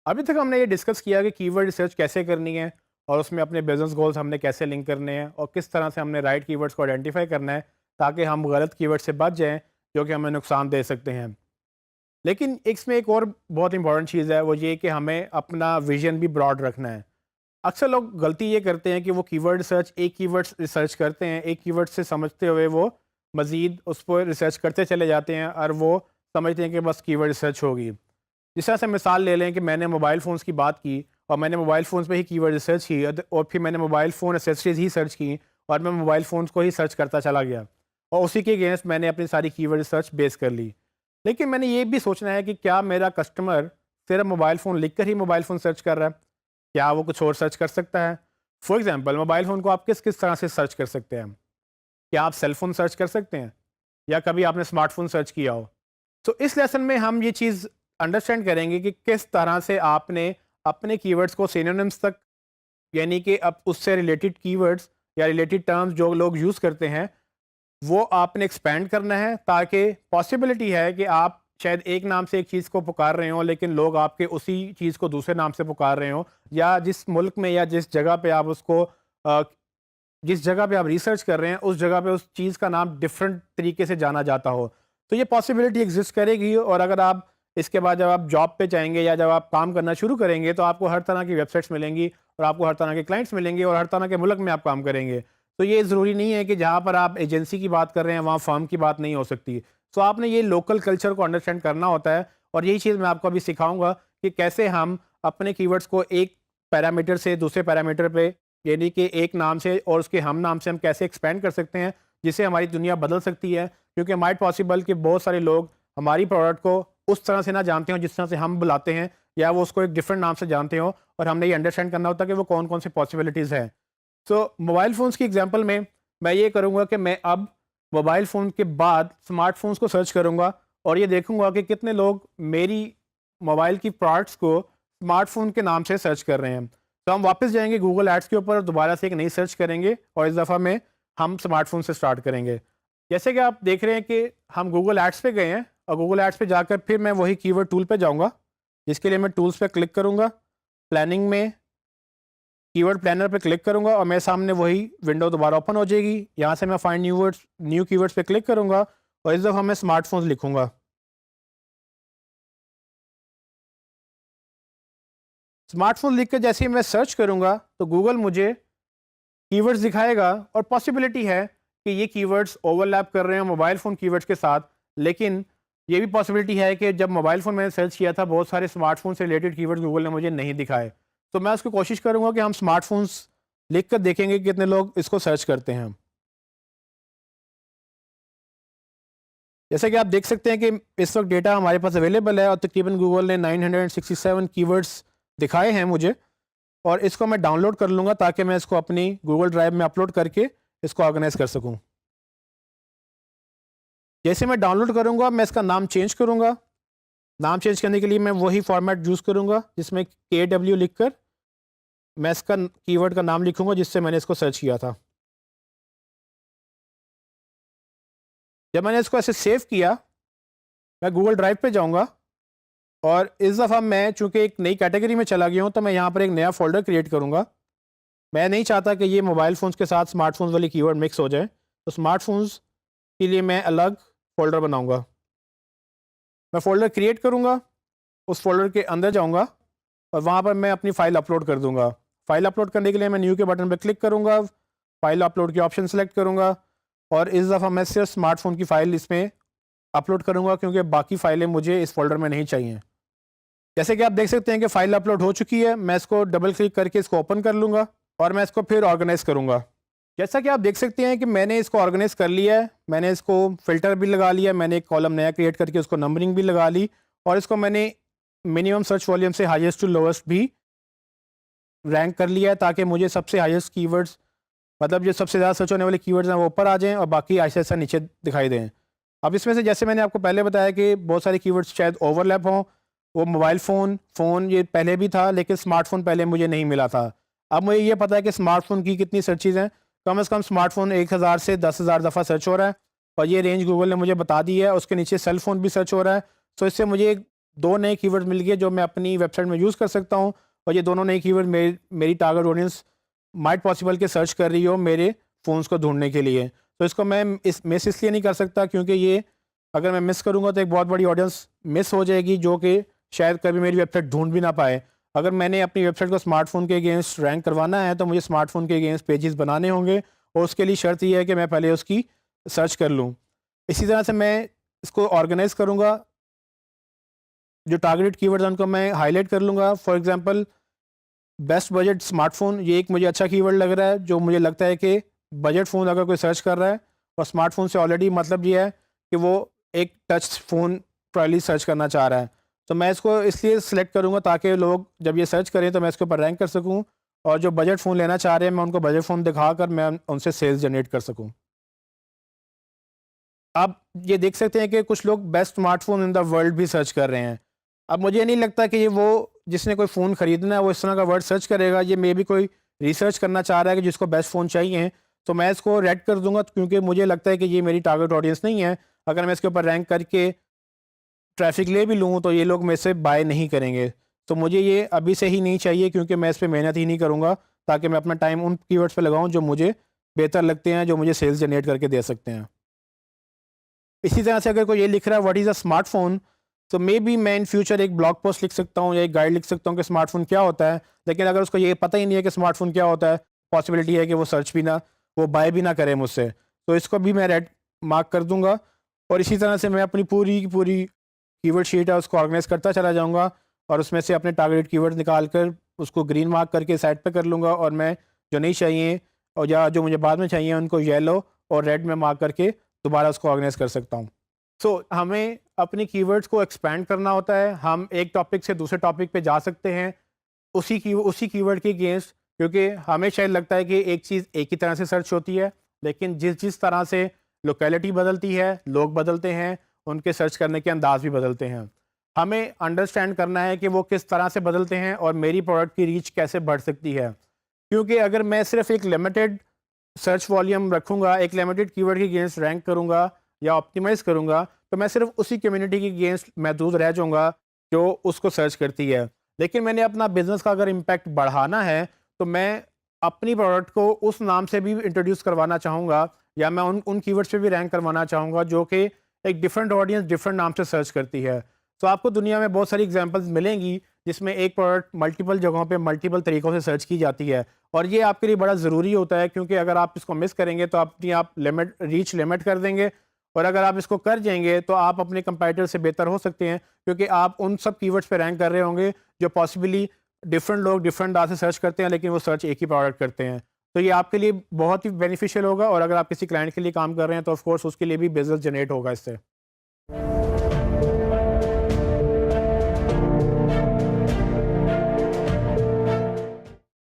अभी तक हमने ये डिस्कस किया कि कीवर्ड रिसर्च कैसे करनी है और उसमें अपने बिजनेस गोल्स हमने कैसे लिंक करने हैं और किस तरह से हमने राइट कीवर्ड्स को आइडेंटिफाई करना है ताकि हम गलत कीवर्ड से बच जाएं जो कि हमें नुकसान दे सकते हैं। लेकिन इसमें एक और बहुत इंपॉर्टेंट चीज़ है, वो ये कि हमें अपना विजन भी ब्रॉड रखना है। अक्सर लोग गलती ये करते हैं कि वो कीवर्ड रिसर्च एक कीवर्ड रिसर्च करते हैं, एक कीवर्ड से समझते हुए वो मज़ीद उस पर रिसर्च करते चले जाते हैं और वो समझते हैं कि बस कीवर्ड रिसर्च होगी। जिस तरह से मिसाल ले लें कि मैंने मोबाइल फ़ोन्स की बात की और मैंने मोबाइल फ़ोन्स पे ही कीवर्ड रिसर्च की और फिर मैंने मोबाइल फ़ोन एसेसरीज़ ही सर्च की और मैं मोबाइल फ़ोन्स को ही सर्च करता चला गया और उसी के अगेंस्ट मैंने अपनी सारी कीवर्ड रिसर्च बेस कर ली। लेकिन मैंने ये भी सोचना है कि क्या मेरा कस्टमर सिर्फ मोबाइल फ़ोन लिख कर ही मोबाइल फ़ोन सर्च कर रहा है? क्या वो कुछ और सर्च कर सकता है? फॉर एग्ज़ाम्पल मोबाइल फ़ोन को आप किस किस तरह से सर्च कर सकते हैं? क्या आप सेल फ़ोन सर्च कर सकते हैं? या कभी आपने स्मार्टफ़ोन सर्च किया हो? तो इस लेसन में हम ये चीज़ अंडरस्टैंड करेंगे कि किस तरह से आपने अपने कीवर्ड्स को सिनोनिम्स तक, यानी कि अब उससे रिलेटेड कीवर्ड्स या रिलेटेड टर्म्स जो लोग यूज़ करते हैं, वो आपने एक्सपेंड करना है ताकि पॉसिबिलिटी है कि आप शायद एक नाम से एक चीज़ को पुकार रहे हो लेकिन लोग आपके उसी चीज़ को दूसरे नाम से पुकार रहे हो, या जिस मुल्क में या जिस जगह पे आप उसको जिस जगह पे आप रिसर्च कर रहे हैं उस जगह पे उस चीज़ का नाम डिफरेंट तरीके से जाना जाता हो। तो ये पॉसिबिलिटी एग्जिस्ट करेगी और अगर आप इसके बाद जब आप जॉब पे जाएंगे या जब आप काम करना शुरू करेंगे तो आपको हर तरह की वेबसाइट्स मिलेंगी और आपको हर तरह के क्लाइंट्स मिलेंगे और हर तरह के मुल्क में आप काम करेंगे। तो ये ज़रूरी नहीं है कि जहाँ पर आप एजेंसी की बात कर रहे हैं वहाँ फर्म की बात नहीं हो सकती। सो आपने ये लोकल कल्चर को अंडरस्टैंड करना होता है और यही चीज़ मैं आपको अभी सिखाऊंगा कि कैसे हम अपने कीवर्ड्स को एक पैरामीटर से दूसरे पैरामीटर पे, यानी कि एक नाम से और उसके हम नाम से हम कैसे एक्सपेंड कर सकते हैं जिससे हमारी दुनिया बदल सकती है। क्योंकि माइट पॉसिबल कि बहुत सारे लोग हमारी प्रोडक्ट को उस तरह से ना जानते हो जिस तरह से हम बुलाते हैं, या वो उसको एक डिफरेंट नाम से जानते हो, और हमने ये अंडरस्टैंड करना होता है कि वो कौन कौन सी पॉसिबिलिटीज़ है। सो मोबाइल फ़ोन्स की एग्जांपल में मैं ये करूँगा कि मैं अब मोबाइल फ़ोन के बाद स्मार्टफ़ोन्स को सर्च करूँगा और ये देखूँगा कि कितने लोग मेरी मोबाइल की प्रोडक्ट्स को स्मार्टफ़ोन के नाम से सर्च कर रहे हैं। तो हम वापस जाएँगे गूगल एड्स के ऊपर और दोबारा से एक नई सर्च करेंगे और इस दफ़ा में हम स्मार्टफ़ोन से स्टार्ट करेंगे। जैसे कि आप देख रहे हैं कि हम गूगल एड्स पे गए हैं और गूगल एड्स पे जाकर फिर मैं वही कीवर्ड टूल पे जाऊँगा, जिसके लिए मैं टूल्स पे क्लिक करूँगा। प्लानिंग में कीवर्ड प्लानर पे क्लिक करूँगा और मेरे सामने वही विंडो दोबारा ओपन हो जाएगी। यहाँ से मैं फाइंड न्यू कीवर्ड्स पे क्लिक करूँगा और इस दफ़ा मैं स्मार्टफ़ोन्स लिखूँगा। स्मार्टफ़ोन लिख के जैसे ही मैं सर्च करूँगा तो गूगल मुझे कीवर्ड्स दिखाएगा और पॉसिबिलिटी है कि ये कीवर्ड्स ओवरलैप कर रहे हैं मोबाइल फ़ोन कीवर्ड्स के साथ। लेकिन ये भी पॉसिबिलिटी है कि जब मोबाइल फ़ोन मैंने सर्च किया था बहुत सारे स्मार्टफ़ोन से रिलेटेड कीवर्ड्स गूगल ने मुझे नहीं दिखाए। तो मैं उसकी कोशिश करूँगा कि हम स्मार्टफ़ोन्स लिख कर देखेंगे कि कितने लोग इसको सर्च करते हैं। जैसे कि आप देख सकते हैं कि इस वक्त डेटा हमारे पास अवेलेबल है और तकरीबन गूगल ने 967 कीवर्ड्स दिखाए हैं मुझे, और इसको मैं डाउनलोड कर लूँगा ताकि मैं इसको अपनी गूगल ड्राइव में अपलोड करके इसको ऑर्गेनाइज कर सकूँ। जैसे मैं डाउनलोड करूँगा मैं इसका नाम चेंज करूँगा। नाम चेंज करने के लिए मैं वही फॉर्मेट यूज़ करूँगा जिसमें KW लिख कर मैं इसका कीवर्ड का नाम लिखूँगा जिससे मैंने इसको सर्च किया था। जब मैंने इसको ऐसे सेव किया, मैं गूगल ड्राइव पे जाऊँगा और इस दफ़ा मैं चूँकि एक नई कैटेगरी में चला गया हूँ तो मैं यहाँ पर एक नया फ़ोल्डर क्रिएट करूँगा। मैं नहीं चाहता कि ये मोबाइल फ़ोन्स के साथ स्मार्टफ़ोन्स वाली कीवर्ड मिक्स हो जाए, तो स्मार्टफ़ोन्स के लिए मैं अलग फ़ोल्डर बनाऊँगा। मैं फ़ोल्डर क्रिएट करूँगा, उस फ़ोल्डर के अंदर जाऊँगा और वहाँ पर मैं अपनी फ़ाइल अपलोड कर दूँगा। फ़ाइल अपलोड करने के लिए मैं न्यू के बटन पर क्लिक करूँगा, फ़ाइल अपलोड की ऑप्शन सेलेक्ट करूँगा और इस दफ़ा मैं सिर्फ स्मार्टफ़ोन की फ़ाइल इसमें अपलोड करूँगा क्योंकि बाकी फ़ाइलें मुझे इस फ़ोल्डर में नहीं चाहिए। जैसे कि आप देख सकते हैं कि फ़ाइल अपलोड हो चुकी है, मैं इसको डबल क्लिक करके इसको ओपन कर लूँगा और मैं इसको फिर ऑर्गेनाइज़ करूँगा। जैसा कि आप देख सकते हैं कि मैंने इसको ऑर्गेनाइज़ कर लिया है, मैंने इसको फ़िल्टर भी लगा लिया, मैंने एक कॉलम नया क्रिएट करके उसको नंबरिंग भी लगा ली और इसको मैंने मिनिमम सर्च वॉल्यूम से हाईएस्ट टू लोवेस्ट भी रैंक कर लिया है ताकि मुझे सबसे हाईएस्ट कीवर्ड्स, मतलब जो सबसे ज़्यादा सर्च होने वाले कीवर्ड्स हैं वो ऊपर आ जाएँ और बाकी ऐसा नीचे दिखाई दें। अब इसमें से जैसे मैंने आपको पहले बताया कि बहुत सारे कीवर्ड्स शायद ओवरलैप हों, वो मोबाइल फ़ोन ये पहले भी था लेकिन स्मार्टफ़ोन पहले मुझे नहीं मिला था। अब मुझे ये पता है कि स्मार्टफ़ोन की कितनी सर्चेज़ हैं, कम से कम स्मार्टफ़ोन 1000 से 10,000 दफ़ा सर्च हो रहा है और ये रेंज गूगल ने मुझे बता दी है। उसके नीचे सेल फ़ोन भी सर्च हो रहा है। तो इससे मुझे एक 2 नए कीवर्ड मिल गए जो मैं अपनी वेबसाइट में यूज़ कर सकता हूँ, और ये दोनों नए कीवर्ड मेरी टारगेट ऑडियंस माइट पॉसिबल के सर्च कर रही हो मेरे फ़ोन्स को ढूँढने के लिए। तो इसको मैं मिस इसलिए नहीं कर सकता क्योंकि ये अगर मैं मिस करूँगा तो एक बहुत बड़ी ऑडियंस मिस हो जाएगी जो कि शायद कभी मेरी वेबसाइट ढूँढ भी ना पाए। अगर मैंने अपनी वेबसाइट को स्मार्टफ़ोन के अगेंस्ट रैंक करवाना है तो मुझे स्मार्टफ़ोन के अगेंस्ट पेजेस बनाने होंगे, और उसके लिए शर्त ये है कि मैं पहले उसकी सर्च कर लूँ। इसी तरह से मैं इसको ऑर्गेनाइज़ करूँगा, जो टारगेटेड कीवर्ड्स हैं उनको मैं हाईलाइट कर लूँगा। For example best budget smartphone, ये एक मुझे अच्छा कीवर्ड लग रहा है, जो मुझे लगता है कि बजट फ़ोन अगर कोई सर्च कर रहा है और स्मार्टफ़ोन से ऑलरेडी मतलब ये है कि वो एक टच फ़ोन प्रॉब्ली सर्च करना चाह रहा है। तो मैं इसको इसलिए सिलेक्ट करूँगा ताकि लोग जब ये सर्च करें तो मैं इसके ऊपर रैंक कर सकूँ, और जो बजट फ़ोन लेना चाह रहे हैं मैं उनको बजट फ़ोन दिखाकर मैं उनसे सेल्स जनरेट कर सकूँ। आप ये देख सकते हैं कि कुछ लोग best smartphone in the world भी सर्च कर रहे हैं। अब मुझे नहीं लगता कि ये वो जिसने कोई फ़ोन खरीदना है वो इस तरह का वर्ड सर्च करेगा। ये मे बी कोई रिसर्च करना चाह रहा है कि जिसको बेस्ट फ़ोन चाहिए, तो मैं इसको रेड कर दूँगा क्योंकि मुझे लगता है कि ये मेरी टारगेट ऑडियंस नहीं है। अगर मैं इसके ऊपर रैंक करके ट्रैफ़िक ले भी लूँ तो ये लोग मेरे से बाय नहीं करेंगे। तो मुझे ये अभी से ही नहीं चाहिए क्योंकि मैं इस पे मेहनत ही नहीं करूँगा, ताकि मैं अपना टाइम उन कीवर्ड्स पे लगाऊँ जो मुझे बेहतर लगते हैं, जो मुझे सेल्स जनरेट करके दे सकते हैं। इसी तरह से अगर कोई ये लिख रहा है व्हाट इज़ अ स्मार्टफ़ोन, तो मे बी मैं इन फ्यूचर एक ब्लॉग पोस्ट लिख सकता हूँ या एक गाइड लिख सकता हूँ कि स्मार्टफ़ोन क्या होता है। लेकिन अगर उसको ये पता ही नहीं है कि स्मार्टफ़ोन क्या होता है, पॉसिबिलिटी है कि वो बाय भी ना करे मुझसे। तो इसको भी मैं रेड मार्क कर दूँगा, और इसी तरह से मैं अपनी पूरी की पूरी कीवर्ड शीट है उसको ऑर्गेनाइज़ करता चला जाऊँगा, और उसमें से अपने टारगेटेड कीवर्ड निकाल कर उसको ग्रीन मार्क करके साइड पे कर लूँगा, और मैं जो नहीं चाहिए और या जो मुझे बाद में चाहिए उनको येलो और रेड में मार्क करके दोबारा उसको ऑर्गेनाइज़ कर सकता हूँ। हमें अपनी कीवर्ड्स को एक्सपैंड करना होता है। हम एक टॉपिक से दूसरे टॉपिक पे जा सकते हैं उसी कीवर्ड के अगेंस्ट, क्योंकि हमें शायद लगता है कि एक चीज़ एक ही तरह से सर्च होती है, लेकिन जिस जिस तरह से लोकेलिटी बदलती है, लोग बदलते हैं, उनके सर्च करने के अंदाज भी बदलते हैं। हमें अंडरस्टैंड करना है कि वो किस तरह से बदलते हैं और मेरी प्रोडक्ट की रीच कैसे बढ़ सकती है। क्योंकि अगर मैं सिर्फ एक लिमिटेड सर्च वॉल्यूम रखूँगा, एक लिमिटेड कीवर्ड के अगेंस्ट रैंक करूँगा या ऑप्टिमाइज़ करूँगा, तो मैं सिर्फ उसी कम्युनिटी के अगेंस्ट महदूद रह जाऊँगा जो उसको सर्च करती है। लेकिन मैंने अपना बिज़नेस का अगर इम्पैक्ट बढ़ाना है, तो मैं अपनी प्रोडक्ट को उस नाम से भी इंट्रोड्यूस करवाना चाहूँगा, या मैं उन उन कीवर्ड्स पे भी रैंक करवाना चाहूँगा जो कि एक डिफरेंट ऑडियंस डिफरेंट नाम से सर्च करती है। तो आपको दुनिया में बहुत सारी एग्ज़ाम्पल्स मिलेंगी जिसमें एक प्रोडक्ट मल्टीपल जगहों पे मल्टीपल तरीकों से सर्च की जाती है, और ये आपके लिए बड़ा ज़रूरी होता है क्योंकि अगर आप इसको मिस करेंगे तो आप रीच लिमिट कर देंगे, और अगर आप इसको कर जाएँगे तो आप अपने कंपैरेटर से बेहतर हो सकते हैं, क्योंकि आप उन सब कीवर्ड्स पे रैंक कर रहे होंगे जो पॉसिबली डिफरेंट लोग डिफरेंट नाम से सर्च करते हैं, लेकिन वो सर्च एक ही प्रोडक्ट करते हैं। तो ये आपके लिए बहुत ही बेनिफिशियल होगा, और अगर आप किसी क्लाइंट के लिए काम कर रहे हैं तो ऑफ कोर्स उसके लिए भी बिज़नेस जनरेट होगा इससे।